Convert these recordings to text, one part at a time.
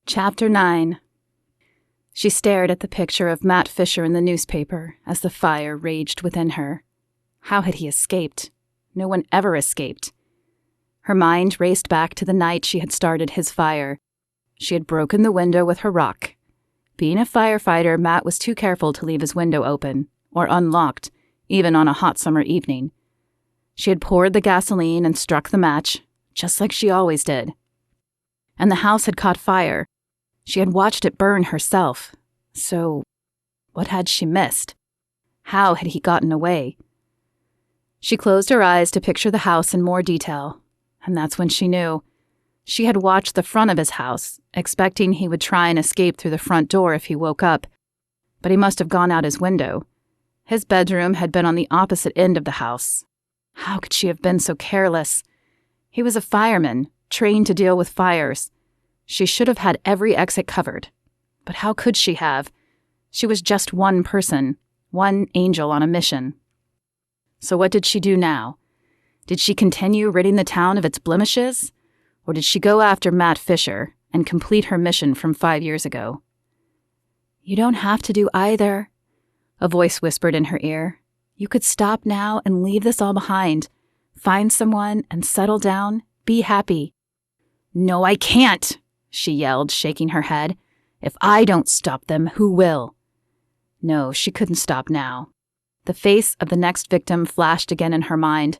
Chapter 9. She stared at the picture of Matt Fisher in the newspaper as the fire raged within her. How had he escaped? No one ever escaped. Her mind raced back to the night she had started his fire. She had broken the window with her rock. Being a firefighter, Matt was too careful to leave his window open, or unlocked, even on a hot summer evening. She had poured the gasoline and struck the match, just like she always did. And the house had caught fire. She had watched it burn herself. So, what had she missed? How had he gotten away? She closed her eyes to picture the house in more detail, and that's when she knew. She had watched the front of his house, expecting he would try and escape through the front door if he woke up, but he must have gone out his window. His bedroom had been on the opposite end of the house. How could she have been so careless? He was a fireman, trained to deal with fires. She should have had every exit covered. But how could she have? She was just one person, one angel on a mission. So what did she do now? Did she continue ridding the town of its blemishes? Or did she go after Matt Fisher and complete her mission from 5 years ago? "You don't have to do either," a voice whispered in her ear. "You could stop now and leave this all behind. Find someone and settle down. Be happy." "No, I can't," she yelled, shaking her head. "If I don't stop them, who will?" No, she couldn't stop now. The face of the next victim flashed again in her mind.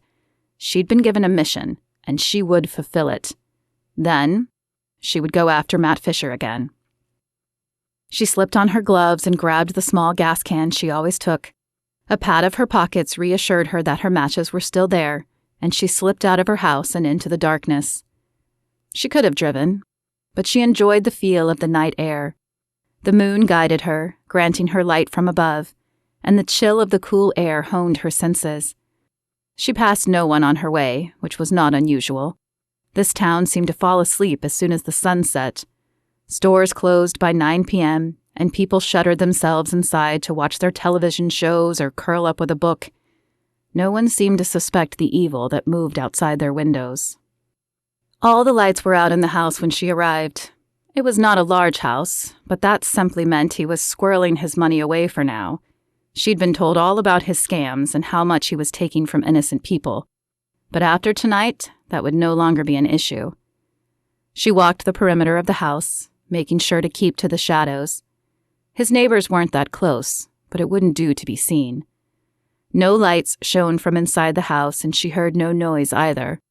She'd been given a mission, and she would fulfill it. Then, she would go after Matt Fisher again. She slipped on her gloves and grabbed the small gas can she always took. A pat of her pockets reassured her that her matches were still there, and she slipped out of her house and into the darkness. She could have driven, but she enjoyed the feel of the night air. The moon guided her, granting her light from above, and the chill of the cool air honed her senses. She passed no one on her way, which was not unusual. This town seemed to fall asleep as soon as the sun set. Stores closed by 9 p.m., and people shuttered themselves inside to watch their television shows or curl up with a book. No one seemed to suspect the evil that moved outside their windows. All the lights were out in the house when she arrived. It was not a large house, but that simply meant he was squirreling his money away for now. She'd been told all about his scams and how much he was taking from innocent people. But after tonight, that would no longer be an issue. She walked the perimeter of the house, making sure to keep to the shadows. His neighbors weren't that close, but it wouldn't do to be seen. No lights shone from inside the house, and she heard no noise either.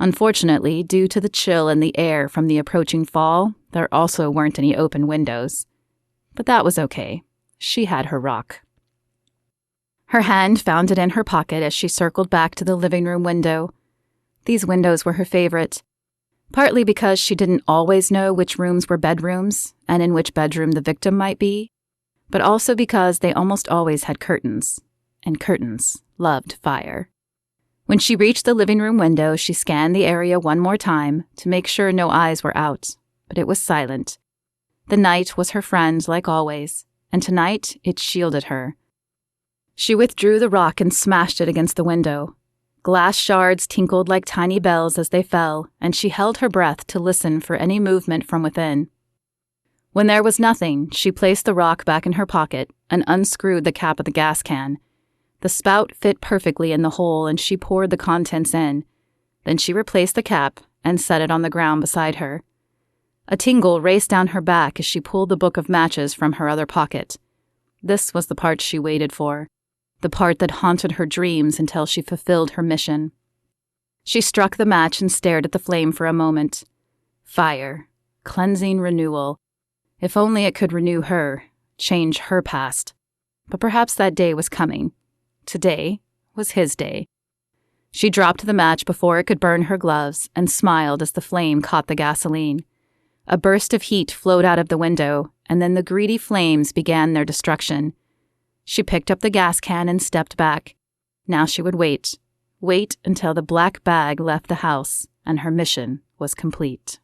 Unfortunately, due to the chill in the air from the approaching fall, there also weren't any open windows. But that was okay. She had her rock. Her hand found it in her pocket as she circled back to the living room window. These windows were her favorite, partly because she didn't always know which rooms were bedrooms and in which bedroom the victim might be, but also because they almost always had curtains, and curtains loved fire. When she reached the living room window, she scanned the area one more time to make sure no eyes were out, but it was silent. The night was her friend, like always, and tonight it shielded her. She withdrew the rock and smashed it against the window. Glass shards tinkled like tiny bells as they fell, and she held her breath to listen for any movement from within. When there was nothing, she placed the rock back in her pocket and unscrewed the cap of the gas can. The spout fit perfectly in the hole, and she poured the contents in. Then she replaced the cap and set it on the ground beside her. A tingle raced down her back as she pulled the book of matches from her other pocket. This was the part she waited for, the part that haunted her dreams until she fulfilled her mission. She struck the match and stared at the flame for a moment. Fire, cleansing renewal. If only it could renew her, change her past. But perhaps that day was coming. Today was his day. She dropped the match before it could burn her gloves and smiled as the flame caught the gasoline. A burst of heat flowed out of the window, and then the greedy flames began their destruction. She picked up the gas can and stepped back. Now she would wait until the black bag left the house and her mission was complete.